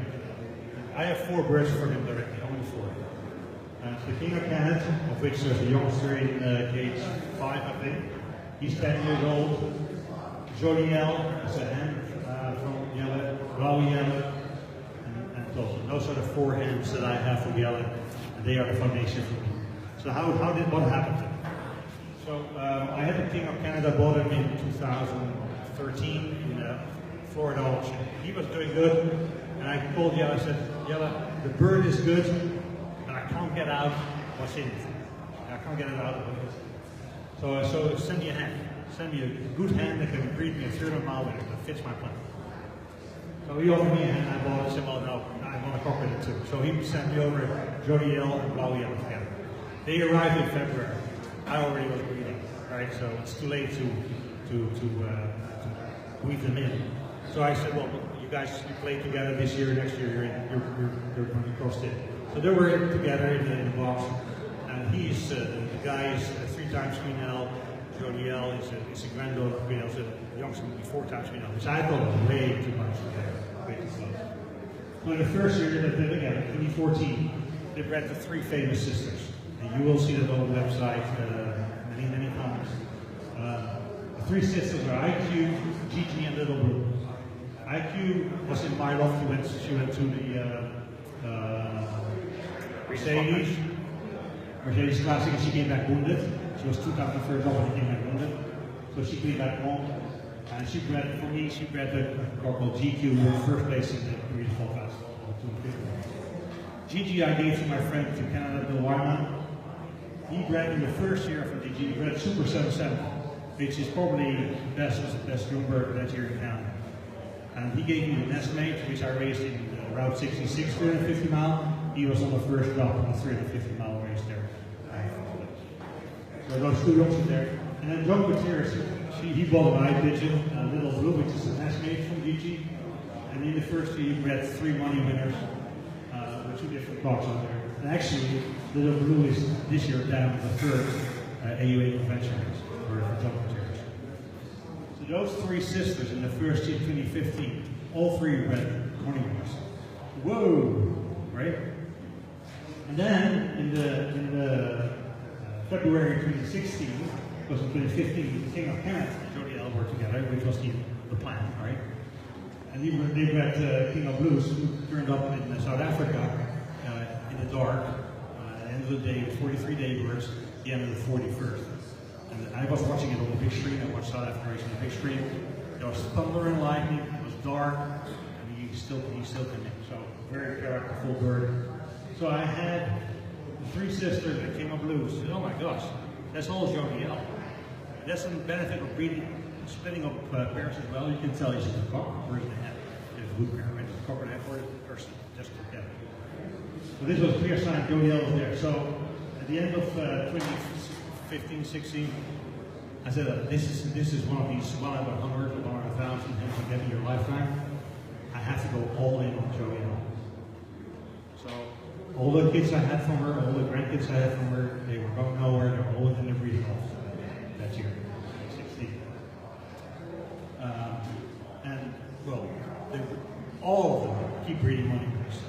I have 4 birds for him directly, only 4. The King of Canada, of which there's a youngster in cage 5, I think. He's 10 years old. Joliel is a hen from Yellow, Raoul Yellow, and Tulsa. Those are the 4 hens that I have from Yellow, and they are the foundation for me. So how did what happen to me? So I had the King of Canada, bought him in 2013 in Florida auction. He was doing good, and I called Yella. I said, Yella, the bird is good, but I can't get out what's in it. I can't get it out of it. So send me a hand. Send me a good hand that can breed me a 300-mile winner that fits my plan. So he offered me a hand, I bought it. I said, well, no, I want to cock with it too. So he sent me over Jodiel and Blauw together. They arrived in February. I already was breeding, right? So it's too late to weave them in. So I said, well, you guys play together this year, next year you're going to cross it. So they were together in the box, and he's the guy is 3 times Queen L. Jodiel is a granddaughter of Queen L. So the youngster will be 4 times Queen L, which I thought was way too much together, way too close. So in the first year that they did again, 2014, they bred the 3 famous sisters. And you will see that on the website many times. The 3 sisters are IQ, Gigi, and Little Blue. IQ was in my loft. She went to the Mercedes Classic, and she came back wounded. She was 2 times the first off and came back wounded. So she came back home. And she bred, for me, she bred a car called GQ, who was first place in the Breeders' Fall Festival. Gigi I gave to my friend from Canada, Bill Wyman. He bred in the first year of the Gigi, he bred Super 77, which is probably the best young bird that's here in Canada. And he gave me the nestmate, which I raced in Route 66, 350 mile. He was on the first drop on the 350 mile race there. So those two yolks in there. And then John Gutierrez, he bought an Pigeon, a Little Blue, which is a nest mate from DG. And in the first year, he bred 3 money winners with 2 different dogs on there. And actually, Little Blue is this year down the 3rd AUA convention race for John Gutierrez. So those 3 sisters in the first year, 2015, all 3 bred money winners. Whoa, right? And then in the February 2016, because in 2015, the King of Canada and Jody L were together, which was the plan, right? And they bred King of Blues, who turned up in South Africa in the dark. At the end of the day, 43-day birds, the end of the 41st. And I was watching it on the big screen. I watched South Africa race on the big screen. There was thunder and lightning. It was dark, and he still came in. So very characterful bird. So I had the 3 sisters that King of Blues. Oh my gosh, that's all Jody L. That's the benefit of breeding, splitting up pairs as well. You can tell he's a cock or in the head. It's a good pair, right? It's a cock and a head or a person, just together. So this was a clear sign Jody L was there. So at the end of 2015-16, I said, this is one of these 1 out of 100 or 1 out of 1,000 hens you get in your lifetime. I have to go all in on Jody L. So all the kids I had from her, all the grandkids I had from her, they were going nowhere. They're all in the breeding off that year, 16. And well, all of them keep breeding money winners.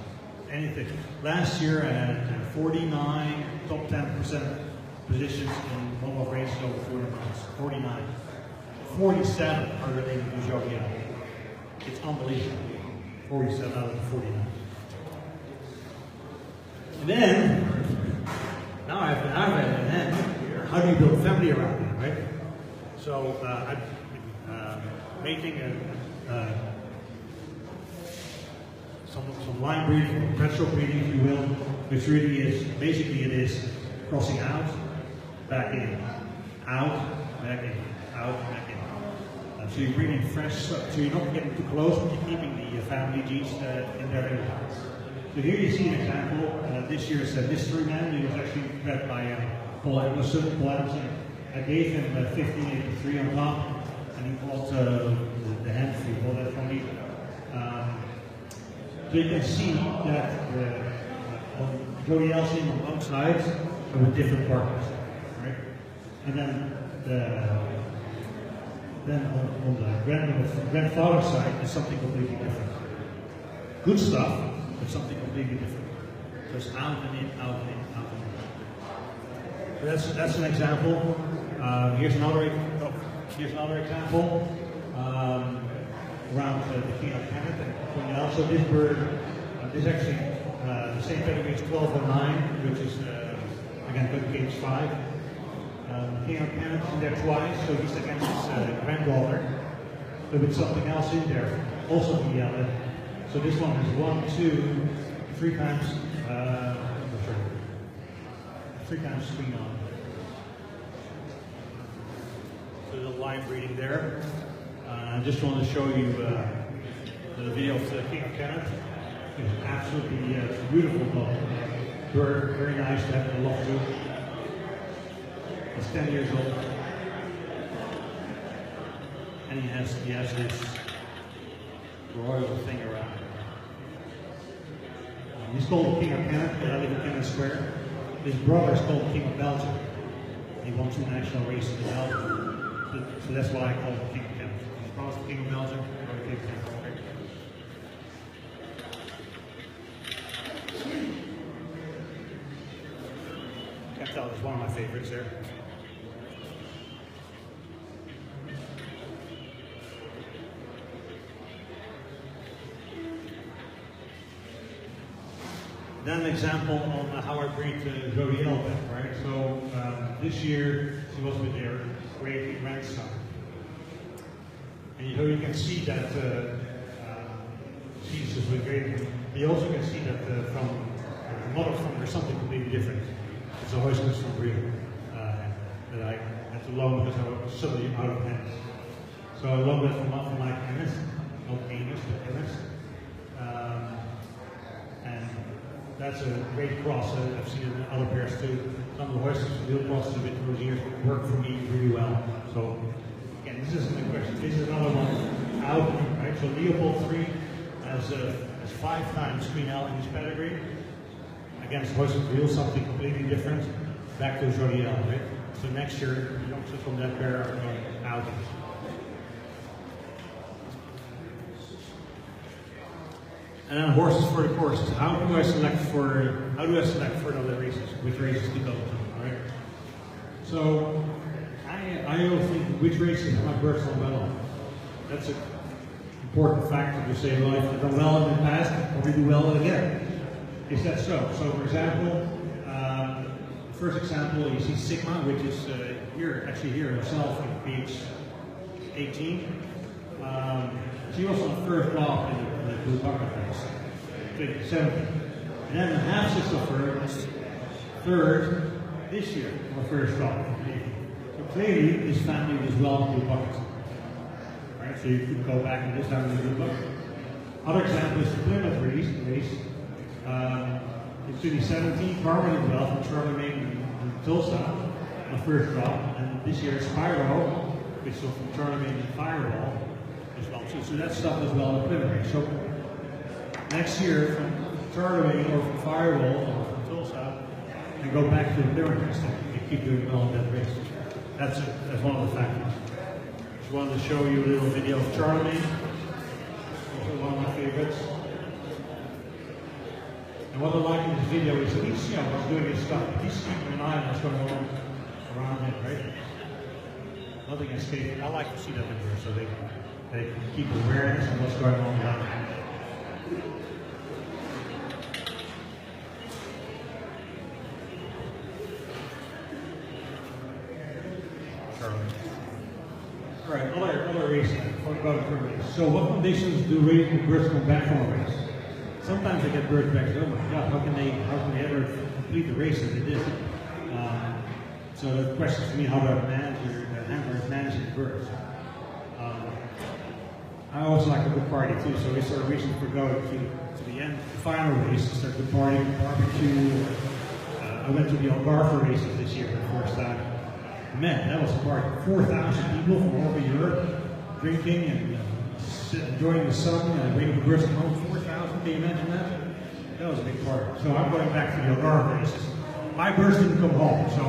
Anything. Last year I had 49 top 10% positions in normal races over 400 miles. 49. 47 are related to Jody L. It's unbelievable. 47 out of the 49. And then, now I've an hen. How do you build a family around that, right? So I've been making some line breeding, retro breeding, if you will, which really is, basically it is crossing out, back in, out, back in, out, back in. So you're bringing fresh, so you're not getting too close, but you're keeping the family genes in there. So here you see an example. This year's Mystery Man. He was actually bred by Paul Anderson. I gave him 1583 on top, and he bought the hen. He bought that from me. So you can see that Jody L's in on both sides, but with different partners, right? And then on the grandfather's side is something completely different. Good stuff, but something completely different. Just out and in, out and in, out and in. So that's an example. Here's another example around the King of Canada. So this bird, this actually the same Pedigrees 1209, which is again good cage 5. King of Canada is in there twice, so he's against his granddaughter, but with something else in there, also the yellow. So this one is 1, 2, 3 times, 3 times screen on. So the line breeding there. I just want to show you the video of the King of Canada. It's absolutely beautiful dog. Bird, very nice to have in the loft too. He's 10 years old. And he has this royal thing around him. He's called the King of Canada. I live in Canada Square. His brother is called the King of Belgium. He won 2 national races in Belgium. So that's why I call him King of Canada. His brother's the King of Belgium, or the King of Canada. Can't tell, it's one of my favorites there. Then an example on how I breed Jody L, right? So this year she was with their great grandson, and you can see that she's just with great. You also can see that from mother from there's something completely different. It's a horse from real that I had to loan because I was suddenly out of hands. So I loaned it from my chemist, not English, but chemist. And that's a great cross. I've seen it in other pairs too. Some of the horses, wheel crosses have been those years work for me really well. So again, this isn't a question. This is another one out, right? So Leopold 3 has 5 times Queen L in his pedigree. Against horses wheel, something completely different. Back to Jody L, right? So next year, youngsters from that pair are going out. And then horses for the courses. How do I select for the races? Which races to go to? All right. So I always think which races am I personal well on. That's an important factor to say, well, if I've done well in the past, I'll probably do well again. Is that so? So for example, the first example you see Sigma, which is here herself in page 18. She was on the first drop in the blue bucket race, 17. And then the half sister first, third this year on the first drop. So clearly, this family was well in blue buckets. Right, so you could go back and this down in the blue bucket. Other example is the Plymouth race. In 2017, Carmen as well from Charlemagne and Tulsa on the first drop. And this year, Spyro, which is from Charlemagne and Fireball as well. So that stuff as well in the Plymouth race. So next year, from Charlemagne or from Fireball or from Tulsa, and go back to the Plymouth race and keep doing well in that race. That's one of the factors. Just wanted to show you a little video of Charlemagne. Also one of my favorites. And what I like in this video is that he's doing his stuff. He's keeping an eye on what's going on around him, right? Nothing escaping. I like to see that in there so they can keep awareness of what's going on around them. All right, other racing. So what conditions do birds come back from a race? Sometimes they get birds back. Oh my God, how can they ever complete the race as they did? So the question is to me, how do handlers manage the birds? I always like a good party too, so it's a reason for going to the end, the final race, start the party, barbecue. I went to the Algarve races this year for the first time. Man, that was a party. 4,000 people from all over Europe drinking and enjoying the sun and bringing the birds home. 4,000, can you imagine that? That was a big party. So I'm going back to the Algarve races. My birds didn't come home, so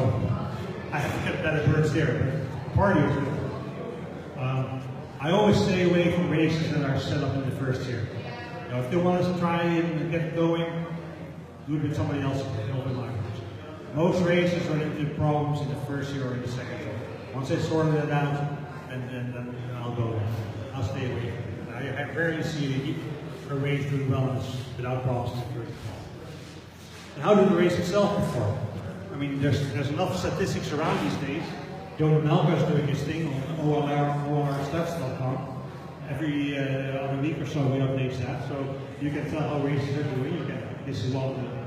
I have to get better birds there. But the party was good. I always stay away from races that are set up in the first year. You know, if they want us to try and get going, do it with somebody else. Most races run into problems in the first year or in the second year. Once I sorted it out, then I'll go. I'll stay away from it. I rarely see a race doing well without problems in the first year. And how did the race itself perform? I mean, there's enough statistics around these days. Joe Melka's doing his thing on ORStats.com. Every other week or so we update that, so you can tell how races are doing. This is all the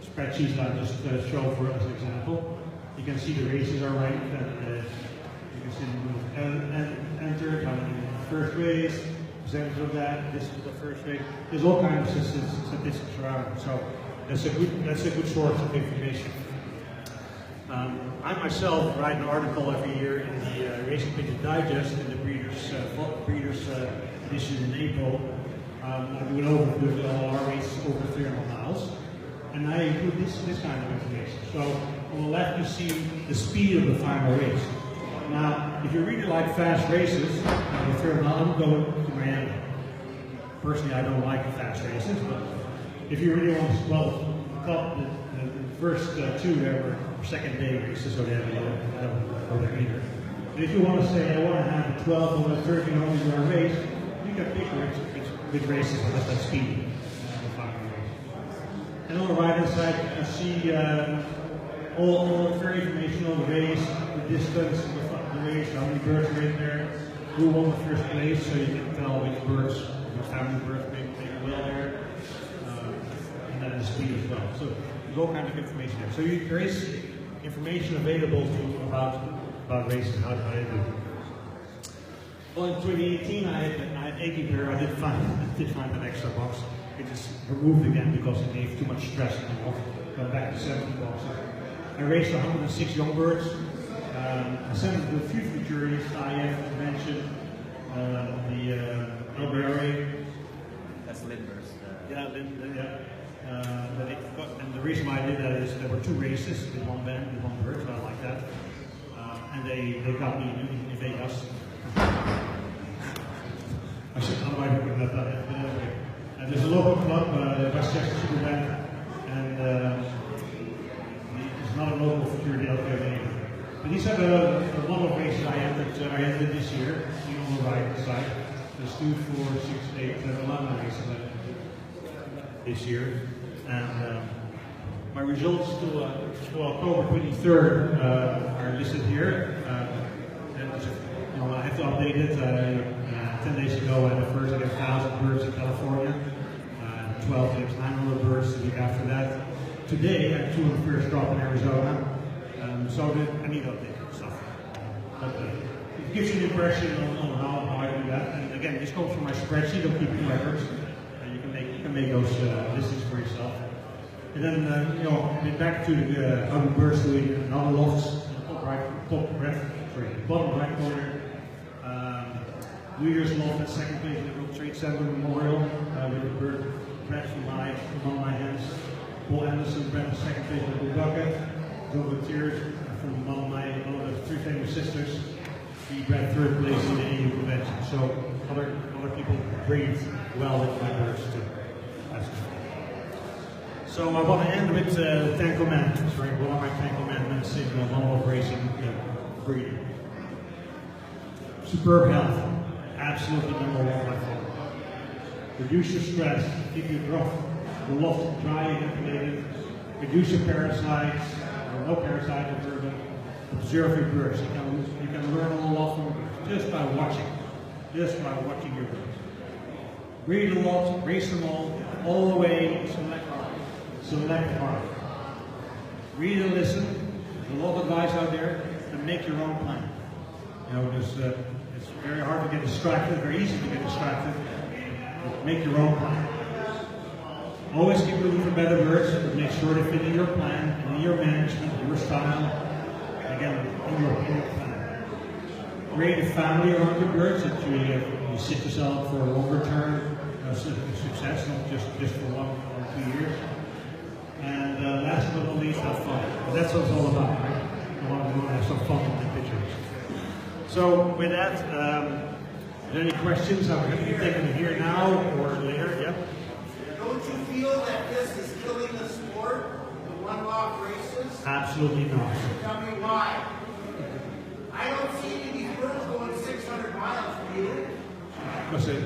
spreadsheets I just show for as an example. You can see the races are right, and you can see them entered on the first race, percentage of that, this is the first race. There's all kinds of statistics around, so that's a good source of information. I myself write an article every year in the Racing Pigeon Digest in the Breeders edition in April. I do an overview of all our races over 300 miles. And I include this kind of information. So on the left you see the speed of the final race. Now, if you really like fast races, I'm going to Miami. Personally, I don't like fast races, but if you really want to, the first two there were second day races, so they have a meter. And if you want to say, I want to have a 12 or a 1300 yard race, you can pick which races with that speed. And on the right hand side, you can see all the very information on the race, the distance, the race, how many birds are in there, who won the first place, so you can tell which birds, which family birds made well there, and then the speed as well. So there's all kinds of information there. So there is information available to you about races, how they do. Well, in 2018, I had 80 pair. I did find an extra box. it is removed again because it gave too much stress in the loft. Got back to 70 boxes. I raised 106 young birds. I sent them to a few futurities, IF, Convention, the Albury. That's Lindbergh's. Yeah, and the reason why I did that is there were two races with one band, with one bird, so I like that. And they got me in Vegas. I said, how do I do that? And there's a local club, Westchester Super Band, and there's not a local futurity out there anymore. But these are the lot of races I entered this year, see on the right side. There's 2, 4, 6, 8, there's 11 races I entered this year. And my results to October 23rd are listed here. And I have to update it. 10 days ago, I had first I got 1,000 birds in California. 12 days, 900 birds the week after that. Today, I had 200 first drop in Arizona. So I need to update stuff. But it gives you an impression on how I do that. And again, this comes from my spreadsheet of keeping records. You can make those listings for yourself. And then, back to how the birds do it in other lofts. Bottom right corner. New Year's loft at second place in the World Trade Center Memorial with the bird bred from my hands. Paul Anderson bred the second place in the Blue Bucket. Joe Tears from one of the 3 famous sisters. He bred third place in the AU convention. So other people breed well with my birds too. So I want to end with 10 commandments, right? One of my 10 commandments in Loft Racing breeding. Superb health, absolutely number one by far. Reduce your stress, keep your the loft dry and ventilated. Reduce your parasites, or no parasites observed. Observe your birds. You can learn a lot from just by watching your birds. Breed a lot, race them all the way, select hard. Read and listen. There's a lot of guys out there that make your own plan. It's very hard to get distracted, very easy to get distracted. But make your own plan. Always keep looking for better birds, but make sure they fit in your plan, in your management, your style. Again, in your plan. Create a family around your birds that you set yourself for a longer term success, not just for 1 or 2 years. And last but not least, have fun. That's what it's all about, right? You want to have some fun with the pictures. So with that, are there any questions? I'm happy to take them here now or later. Yeah. Don't you feel that this is killing the sport, the one-off races? Absolutely not. Tell me why. I don't see any of these birds going 600 miles for you.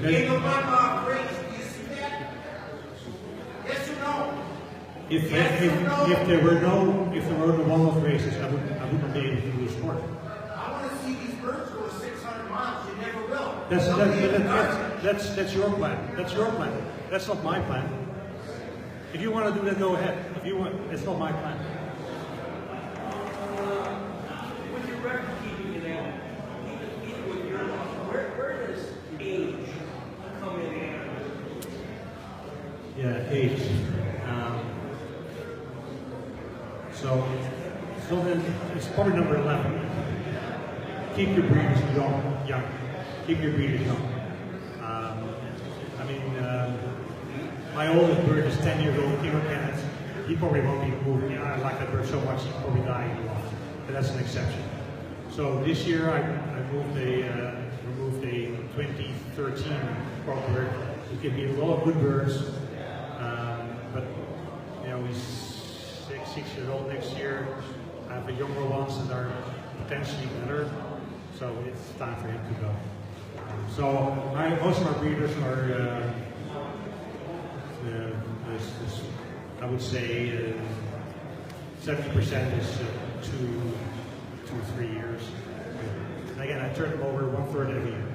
In a one-off race, do you see that? Yes or no? If there were no one-off races, I wouldn't be able to do the sport. I want to see these birds go 600 miles. You never will. That's your plan. That's your plan. That's not my plan. If you want to do that, go ahead. If you want, it's not my plan. With your record keeping in that, even with your where does age come in? Yeah, age. So then it's probably number 11. Keep your breeders young. Keep your breeders young. My oldest bird is 10 years old, King of Kenneth. He probably won't be moving. I like that bird so much, he'll probably die in the loft. But that's an exception. So this year I removed a 2013 crop bird. He can be a lot of good birds. But he's 6 years old next year. I have a younger ones that are potentially better. So it's time for him to go. So most of our breeders are I would say 70% is 2 or 3 years. And again, I turn them over 1/3 every year.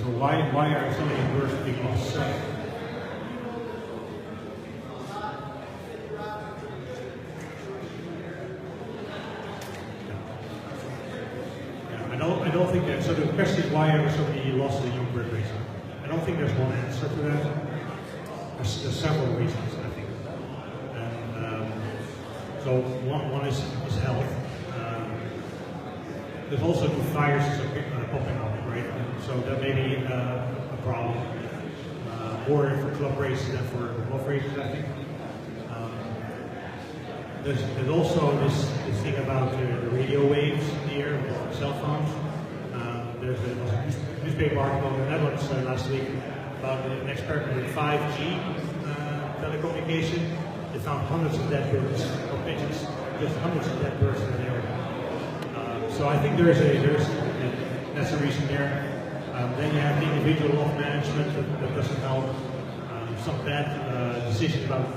So why are so many birds being lost? I don't think that. So the question is why are there so many losses in young bird racing? I don't think there's one answer to that. There's several reasons, I think. And so one is health. There's also new viruses popping up, right? And so that may be a problem. More for club races than for loft races, I think. There's also this thing about the radio waves in the air with cell phones. There's a newspaper article in the Netherlands last week about an experiment with 5G telecommunication. They found hundreds of dead birds, or pigeons, just hundreds of dead birds in the area. So I think that's a reason there. Then you have the individual loft management that doesn't help. Some bad decisions about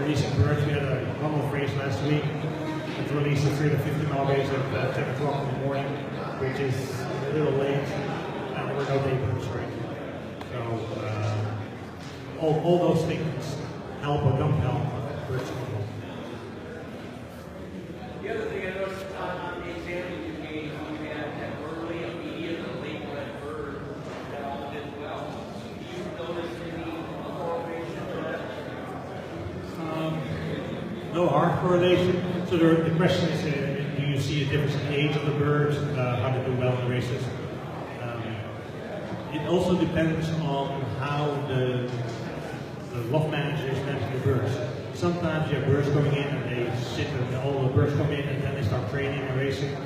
releasing birds. We had a runoff race last week that released a 350-mile race at 10 o'clock in the morning, which is a little late, and there were no neighbors, right? So all those things help or don't help birds control. The other thing I noticed on the example you gave, you had that early, immediate, and late red bird that all did well. Do you notice any correlation to that? No hard correlation. So the question is, do you see a difference in the age of the birds, how they do well in the races? It also depends on how the loft manager is managing the birds. Sometimes you have birds coming in and they sit, and all the birds come in and then they start training and racing.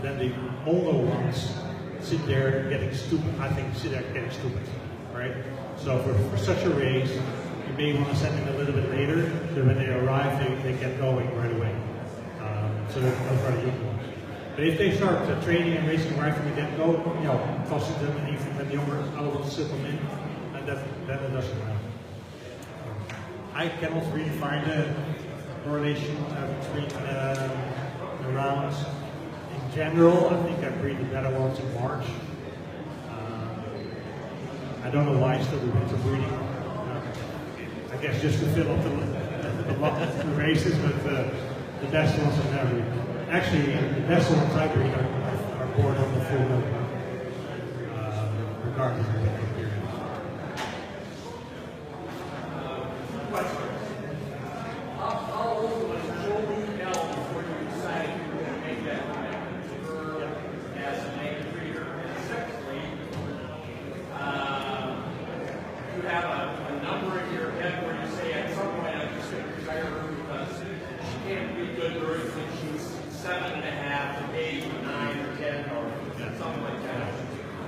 Then the older ones sit there getting stupid. I think sit there getting stupid, right? So for such a race, you may want to send them a little bit later, so when they arrive, they get going right away. So those are the young ones. But if they start training and racing right from the get-go, tossing them and even when the younger ones sit them in, and then it doesn't matter. I cannot really find a correlation between the rounds. In general, I think I breed the better ones in March. I don't know why I still do winter breeding. I guess just to fill up the races, but the best ones are never. Actually, the best ones I breed are born on the full moon, regardless of the winter period. How old was Jolie Bell before you decided you were going to make that bird as an egg breeder? And secondly, you have a number in your head where you say at some point I'm just going to retire her because she can't be good birds when she's 7.5 to 8 or 9 or 10 or something like that.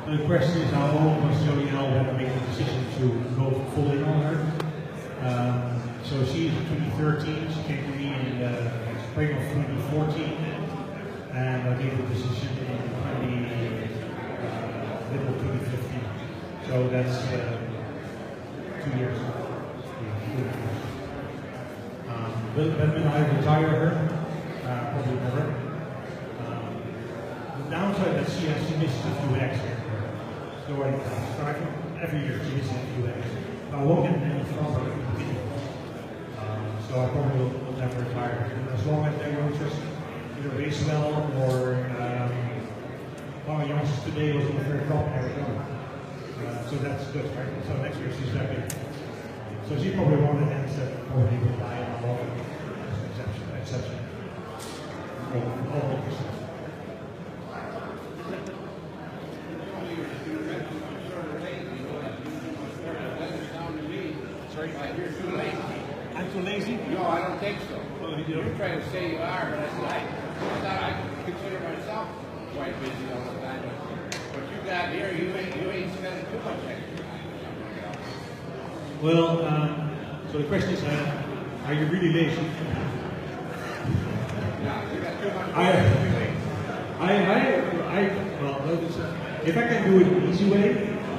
The question is how old was Jolie Bell when I made the decision to go full in on her. So she's in 2013, she came to me in spring of 2014, and I made the decision in middle of 2015. So that's 2 years. But when I retire her, probably never. The downside that she misses a few eggs here. So every year she misses a few eggs. I won't get any from her. So I probably will never retire her. As long as they will just either race well or our youngest today was on the third crop in Arizona. So that's good, right? So next year she's that big. So she probably one of the hens that probably will die on all as an exception. All Sorry? You're too lazy. I'm too lazy? No, I don't think so. Oh, you You're don't? trying to say you are, but I thought I consider myself quite busy all the time. What you got here, you ain't spending too much extra. Well, so the question is, are you really lazy? Yeah, you got too much. If I can do it the easy way,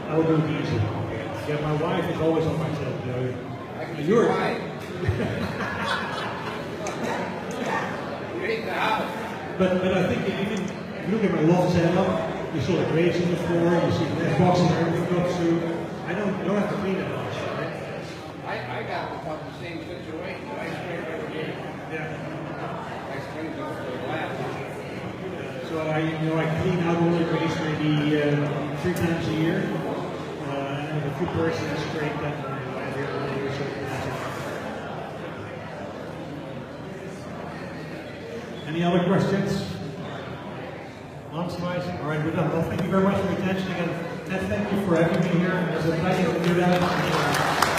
I will do it the easy way. Yeah, my wife is always on my tail. I can You're right. You ain't the house. But I think if you look at my loft setup, You saw the grades on the floor, you see the boxes and everything go through. You don't have to clean it all, right? I got about the same situation. I scrape every day. Yeah. I scrape it for the glass. So I clean out all the grades maybe 3 times a year. And if a few person has scraped them every other day or so. Any other questions? Otherwise, all right, we're done. Well, thank you very much for your attention again. Ted, thank you for having me here. It was a pleasure to do that.